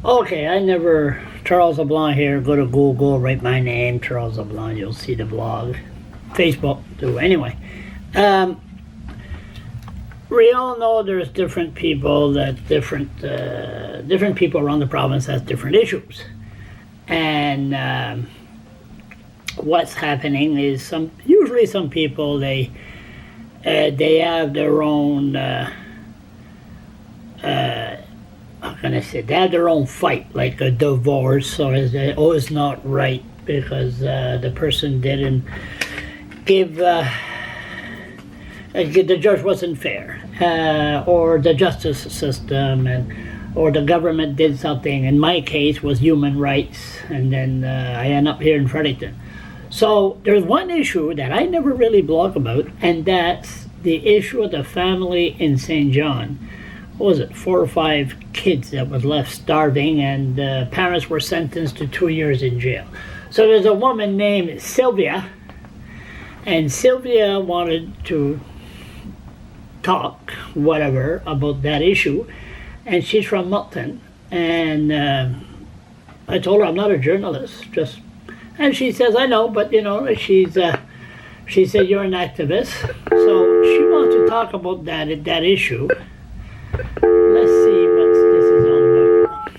Okay, I never. Charles LeBlanc here. Go to Google, write my name, Charles LeBlanc. You'll see the blog. Facebook, too. Anyway. We all know there's different people that different people around the province has different issues. And what's happening is usually some people, they have their own, how can I say, they have their own fight, like a divorce, or it's not right because the person didn't give, the judge wasn't fair, or the justice system, or the government did something. In my case was human rights, and then I end up here in Fredericton. So there's one issue that I never really blog about, and that's the issue of the family in St. John. What was it, 4 or 5 kids that was left starving, and parents were sentenced to 2 years in jail. So there's a woman named Sylvia, and Sylvia wanted to talk, whatever, about that issue, and she's from Milton, and I told her I'm not a journalist, and she says, I know, but she said, you're an activist, so she wants to talk about that issue. Let's see what this is all about.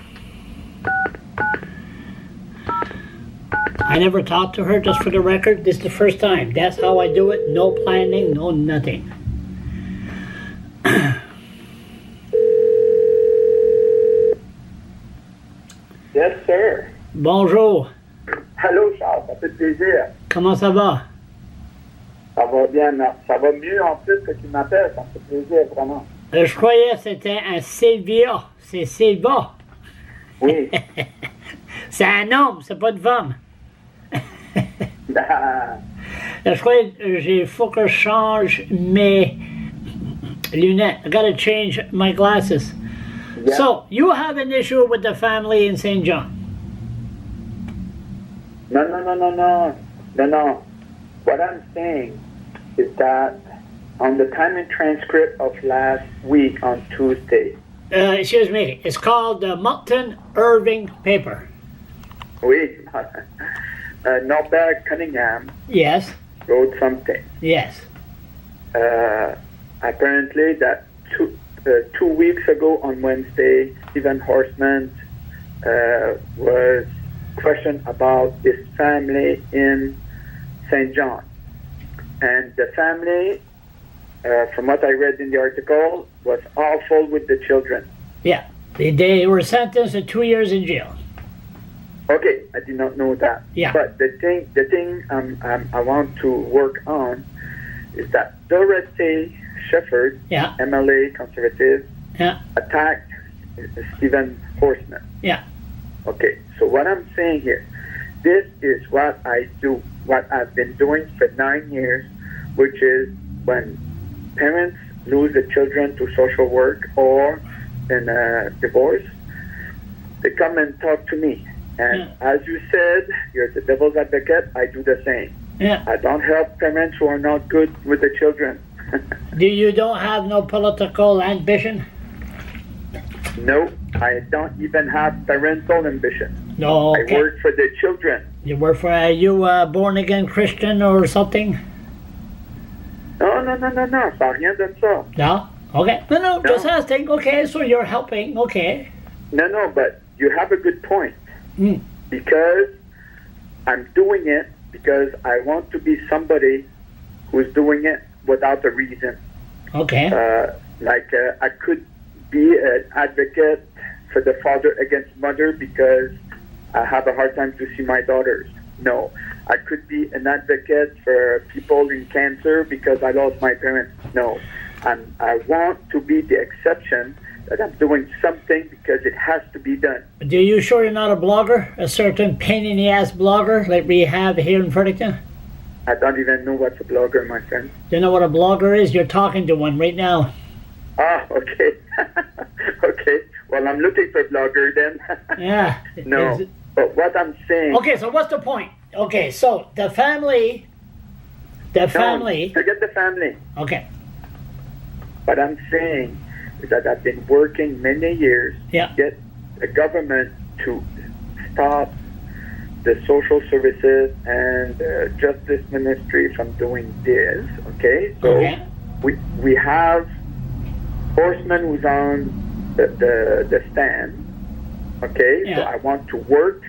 I never talked to her, just for the record. This is the first time. That's how I do it. No planning, no nothing. Yes, sir. Bonjour. Allô, Charles, ça fait plaisir. Comment ça va? Ça va bien, ça va mieux en plus que tu m'appelles, ça me fait plaisir, vraiment. Je croyais que c'était un Sylvia. C'est Sylva. Oui. C'est un homme, c'est pas de femme. Je croyais qu'il faut que je change mes lunettes. I gotta change my glasses. Yeah. So, you have an issue with the family in St. John? No. What I'm saying is that on the time and transcript of last week on Tuesday. Excuse me, it's called the Milton Irving paper. Oui. Norbert Cunningham. Yes. Wrote something. Yes. Apparently that 2 weeks ago on Wednesday, Stephen Horseman was questioned about this family in St. John. And the family, from what I read in the article, was awful with the children. Yeah, they were sentenced to 2 years in jail. Okay, I did not know that. Yeah. But the thing I want to work on is that Dorothy Shefford, yeah, MLA conservative, yeah, attacked Stephen Horseman. Yeah. Okay, so what I'm saying here, this is what I do, what I've been doing for 9 years, which is when parents lose the children to social work or in a divorce, they come and talk to me. And yeah, as you said, you're the devil's advocate, I do the same. Yeah. I don't help parents who are not good with the children. You don't have no political ambition? No, I don't even have parental ambition. No, okay. I work for the children. You work for, you born-again Christian or something? No, ça rien de ça. No? Okay. No, just asking. Okay, so you're helping. Okay. No, but you have a good point. Mm. Because I'm doing it because I want to be somebody who's doing it without a reason. Okay. I could be an advocate for the father against mother because I have a hard time to see my daughters. No. I could be an advocate for people in cancer because I lost my parents. No. I want to be the exception that I'm doing something because it has to be done. Do you sure you're not a blogger? A certain pain-in-the-ass blogger like we have here in Fredericton? I don't even know what's a blogger, my friend. Do you know what a blogger is? You're talking to one right now. Ah, okay. Okay. Well, I'm looking for a blogger then. Yeah. No. But what I'm saying... Okay, so what's the point? Okay, so the family... No, forget the family. Okay. What I'm saying is that I've been working many years to get the government to stop the social services and justice ministry from doing this. Okay, so we have Horseman who's on the stand. Okay, so I want to work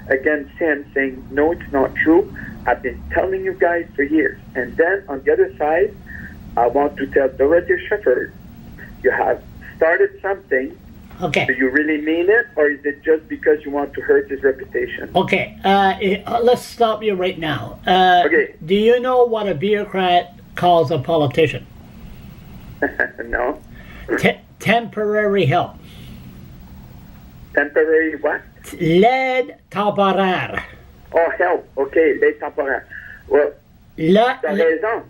against him, saying no, it's not true. I've been telling you guys for years. And then on the other side, I want to tell Dorothy Shepherd, you have started something. Okay. Do you really mean it, or is it just because you want to hurt his reputation? Okay. Let's stop you right now. Okay. Do you know what a bureaucrat calls a politician? No. Temporary help. Temporary what? L'aide temporaire. Oh, help. Okay, l'aide temporaire. Well, t'as raison.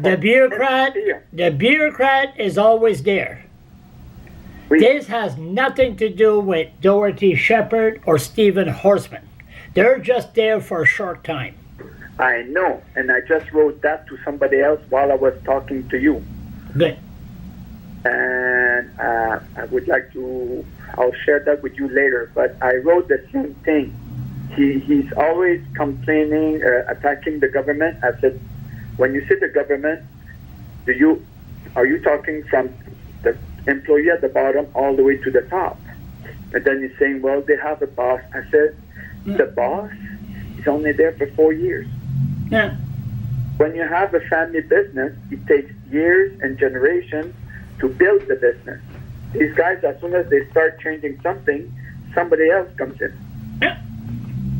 The bureaucrat is always there. Oui. This has nothing to do with Dorothy Shepherd or Stephen Horseman. They're just there for a short time. I know, and I just wrote that to somebody else while I was talking to you. Good. And I would like to, I'll share that with you later, but I wrote the same thing. He's always complaining, attacking the government. I said, when you say the government, are you talking from the employee at the bottom all the way to the top? And then he's saying, well, they have a boss. I said, the boss is only there for 4 years. Yeah. When you have a family business, it takes years and generations to build the business. These guys, as soon as they start changing something, somebody else comes in. Yeah.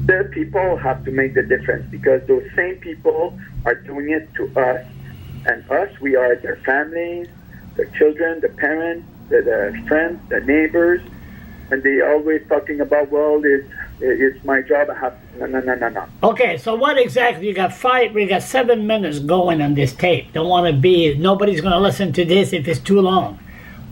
The people have to make the difference, because those same people are doing it to us. And us, we are their families, their children, the parents, the friends, the neighbors. And they always talking about, well, it's my job. I have to. No. Okay, so what exactly? We got 7 minutes going on this tape. Don't want to be, nobody's going to listen to this if it's too long.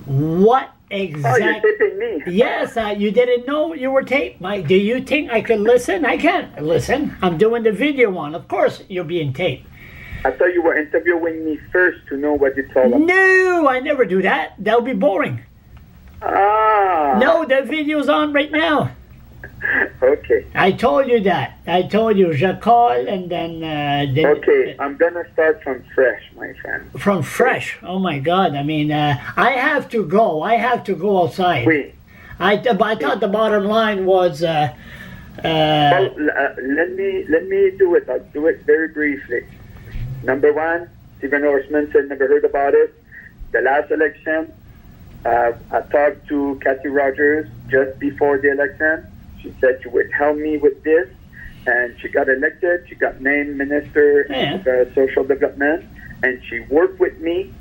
What exactly? Oh, you're taping me. Yes, you didn't know you were taped. Do you think I could listen? I can't listen. I'm doing the video one. Of course, you're being taped. I thought you were interviewing me first to know what it's all about. No, I never do that. That would be boring. Ah. No, the video's on right now. Okay. I told you that. I told you, je call, and then... okay, I'm going to start from fresh, my friend. From fresh? Oh, my God. I mean, I have to go. I have to go outside. Oui. I thought the bottom line was... well, let me do it. I'll do it very briefly. Number one, Stephen Horseman said never heard about it. The last election, I talked to Kathy Rogers just before the election. She said she would help me with this, and she got elected. She got named Minister of Social Development, and she worked with me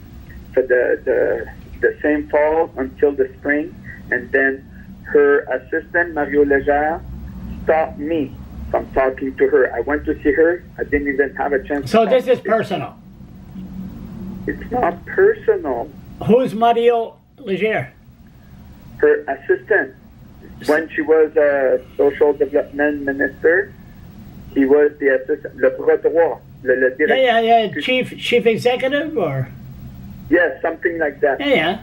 for the same fall until the spring. And then her assistant, Mario Leger, stopped me from talking to her. I went to see her. I didn't even have a chance. So this is personal. It's not personal. Who's Mario Leger? Her assistant. When she was a social development minister, he was the assistant, le protocole, le directeur. Yeah. Chief executive, or? Yes, something like that. Yeah.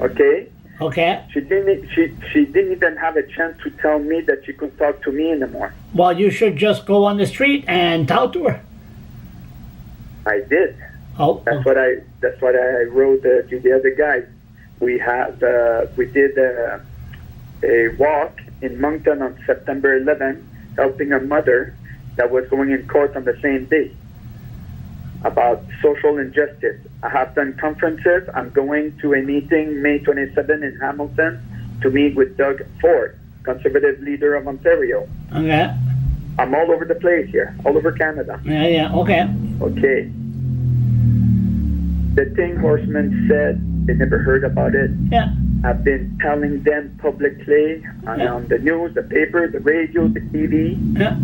Okay. Okay. She didn't even have a chance to tell me that she could talk to me anymore. Well, you should just go on the street and talk to her. I did. Oh. That's what I wrote to the other guys. We did a walk in Moncton on September 11th, helping a mother that was going in court on the same day about social injustice. I have done conferences. I'm going to a meeting May 27 in Hamilton to meet with Doug Ford, Conservative leader of Ontario. Okay. I'm all over the place here, all over Canada. Yeah, okay. Okay. The thing Horseman said, they never heard about it. Yeah. I've been telling them publicly on the news, the paper, the radio, the TV. Yeah.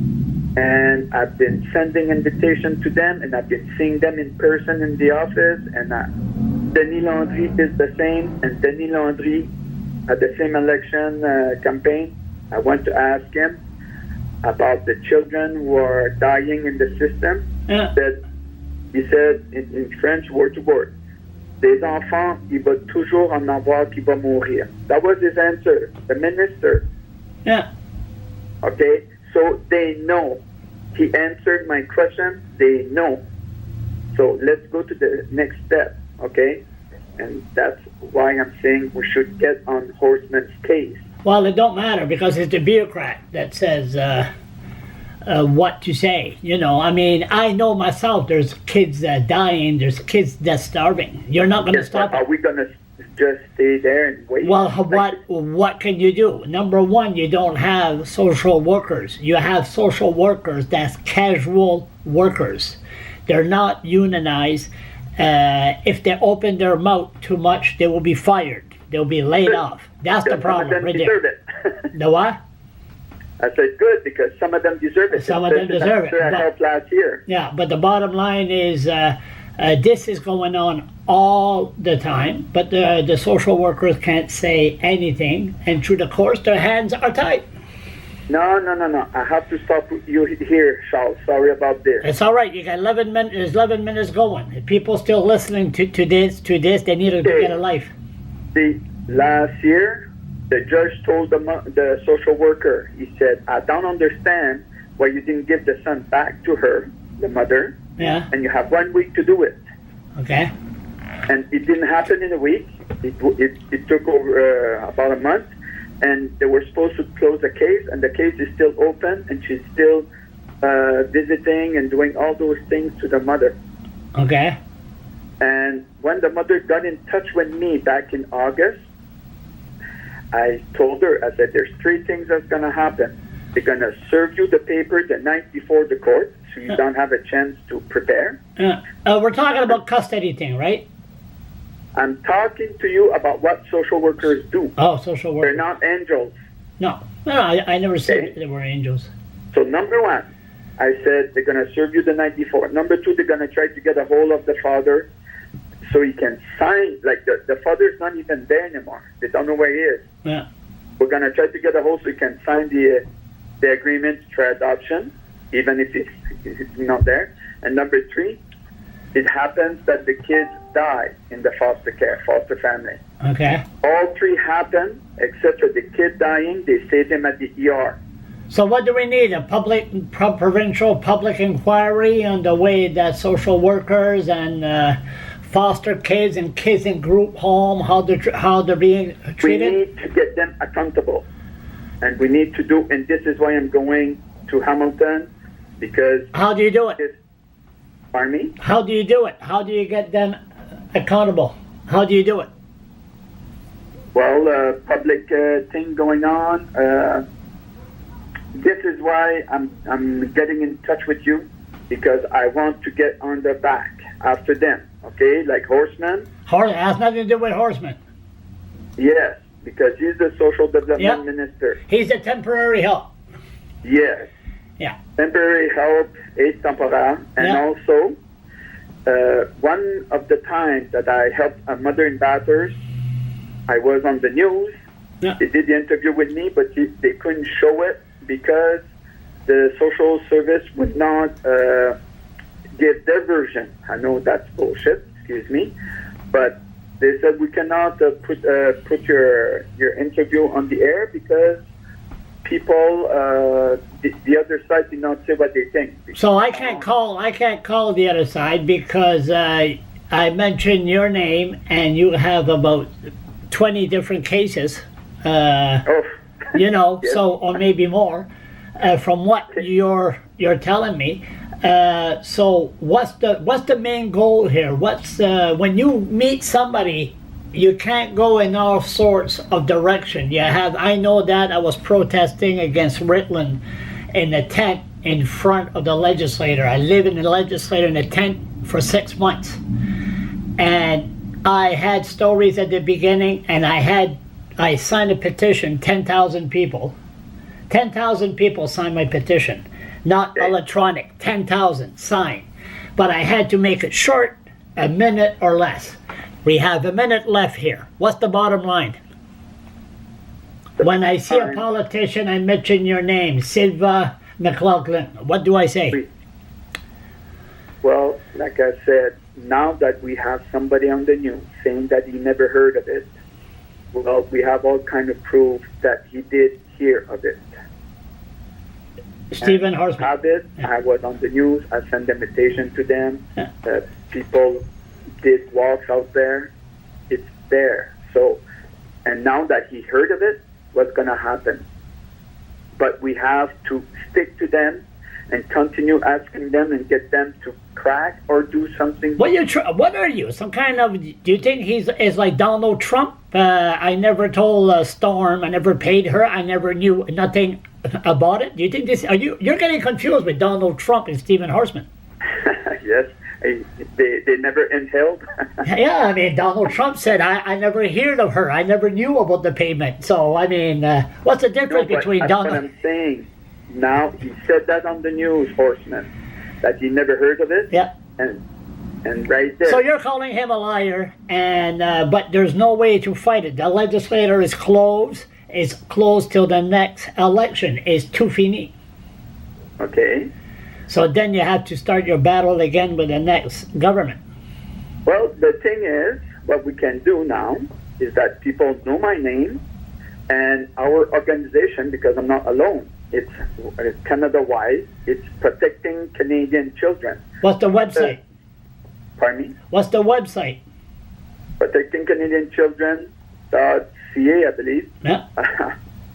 And I've been sending invitations to them, and I've been seeing them in person in the office. And Denis Landry is the same, and Denis Landry at the same election campaign, I went to ask him about the children who are dying in the system. Yeah. He said in French, word to word, des enfants, il va toujours en avoir qui va mourir. That was his answer, the minister. Yeah. Okay, so they know. He answered my question, they know. So let's go to the next step, okay? And that's why I'm saying we should get on Horseman's case. Well, it don't matter because it's the bureaucrat that says what to say. You know, I mean, I know myself. There's kids dying. There's kids that's starving. You're not going to stop Are it. we going to just stay there and wait? Well, what can you do? Number one, you don't have social workers. You have social workers that's casual workers. They're not unionized. If they open their mouth too much, they will be fired. They'll be laid off. That's the problem. Some of them right deserve there. it. The what? I said good because some of them deserve it. Some of them deserve it. I helped last year. Yeah, but the bottom line is this is going on all the time, but the social workers can't say anything, and through the course, their hands are tied. No. I have to stop you here, Charles. Sorry about this. It's all right. You got 11 minutes. There's 11 minutes going. If people still listening to this, they need to get a life. See, last year, the judge told the social worker, he said, I don't understand why you didn't give the son back to her, the mother, Yeah. and you have 1 week to do it. Okay. And it didn't happen in a week. It took over about a month, and they were supposed to close the case, and the case is still open, and she's still visiting and doing all those things to the mother. Okay. And when the mother got in touch with me back in August, I told her, I said, there's three things that's going to happen. They're going to serve you the paper the night before the court, so you don't have a chance to prepare. We're talking about custody thing, right? I'm talking to you about what social workers do. Oh, social They're workers. not angels. No, I never said Okay. they were angels. So number one, I said they're going to serve you the night before. Number two, they're going to try to get a hold of the father so he can sign. Like the father's not even there anymore. They don't know where he is. Yeah. We're going to try to get a hold so he can sign the agreement for adoption, even if it's not there. And number three, it happens that the kids die in the foster family. Okay. All three happen, except for the kid dying, they save him at the ER. So what do we need? A provincial public inquiry on the way that social workers and foster kids and kids in group home, how they're being We treated? need to get them accountable. And we need to do, and this is why I'm going to Hamilton, because... How do you do it? Pardon me? How do you do it? How do you get them accountable? How do you do it? Well, public thing going on. This is why I'm getting in touch with you, because I want to get on their back after them, okay? Like Horseman. It has nothing to do with Horseman. Yes, because he's the social development Yep. minister. He's a temporary help. Yes. Yeah. Temporary help, aid temporaire, and Yeah. also one of the times that I helped a mother in Bathurst, I was on the news. Yeah. They did the interview with me, but they couldn't show it because the social service would not give their version. I know that's bullshit, excuse me, but they said we cannot put your interview on the air because people, the other side did not say what they think. So I can't call the other side because I mentioned your name and you have about 20 different cases. You know, Yes. so or maybe more, from what you're telling me. So what's the main goal here? What's when you meet somebody, you can't go in all sorts of direction. I know that I was protesting against Ritland in a tent in front of the legislature. I lived in the legislature in a tent for 6 months, and I had stories at the beginning, and I signed a petition. 10,000 people signed my petition, not electronic. 10,000 signed, but I had to make it short, a minute or less. We have a minute left here. What's the bottom line? When I see a politician, I mention your name, Silva McLaughlin. What do I say? Well, like I said, now that we have somebody on the news saying that he never heard of it, well, we have all kind of proof that he did hear of it. Stephen Horseman. Have it. Yeah. I was on the news. I sent invitation to them. Yeah. People did walks out there. It's there. So, and now that he heard of it, what's going to happen? But we have to stick to them and continue asking them and get them to crack or do something. What are you? Some kind of? Do you think is like Donald Trump? I never told Storm. I never paid her. I never knew nothing about it. Do you think this? You're getting confused with Donald Trump and Stephen Horseman? Yes, they never inhaled. Yeah, I mean Donald Trump said I never heard of her. I never knew about the payment. So I mean, what's the difference between that's Donald? What I'm saying. Now he said that on the news, Horseman, that he never heard of it. Yeah. And right there. So you're calling him a liar, and but there's no way to fight it. The legislature is closed. It's closed till the next election. It's tout fini. Okay. So then you have to start your battle again with the next government. Well, the thing is, what we can do now is that people know my name and our organization, because I'm not alone. It's Canada-wide. It's Protecting Canadian Children. What's the website? Pardon me? What's the website? ProtectingCanadianChildren.ca, I believe. Yeah.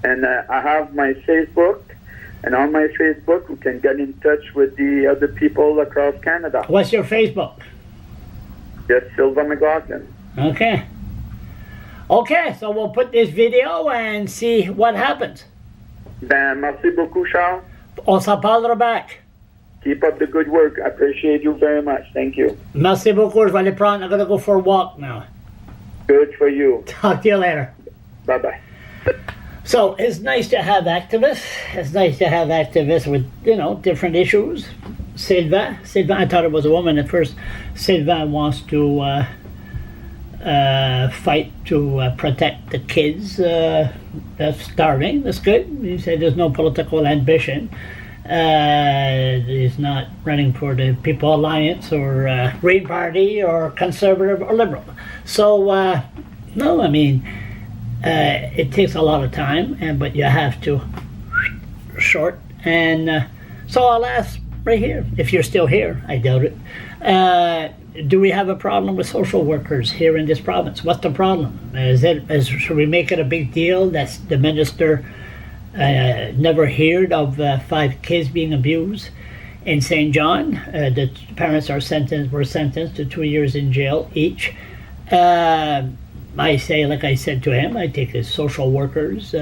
And I have my Facebook. And on my Facebook, we can get in touch with the other people across Canada. What's your Facebook? Just Silva McLaughlin. Okay. Okay, so we'll put this video and see what happens. Ben, merci beaucoup, Charles. On s'en parlera back. Keep up the good work. I appreciate you very much. Thank you. Merci beaucoup. Je vais aller prendre. I'm going to go for a walk now. Good for you. Talk to you later. Bye-bye. So it's nice to have activists. It's nice to have activists with, different issues. Sylvain, I thought it was a woman at first. Sylvain wants to fight to protect the kids that's starving. That's good. He said there's no political ambition. He's not running for the People Alliance or Green Party or Conservative or Liberal. So, no, I mean, it takes a lot of time, but you have to short. And so I'll ask right here, if you're still here, I doubt it. Do we have a problem with social workers here in this province? What's the problem? Should we make it a big deal that the minister never heard of 5 kids being abused in St. John? The parents were sentenced to 2 years in jail each. I say, like I said to him, I think it's social workers.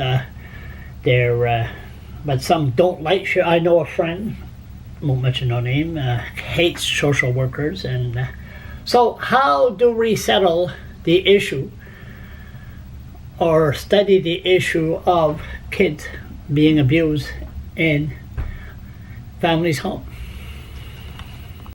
But some don't like. I know a friend, won't mention no name, hates social workers. And so how do we settle the issue or study the issue of kids being abused in families' home?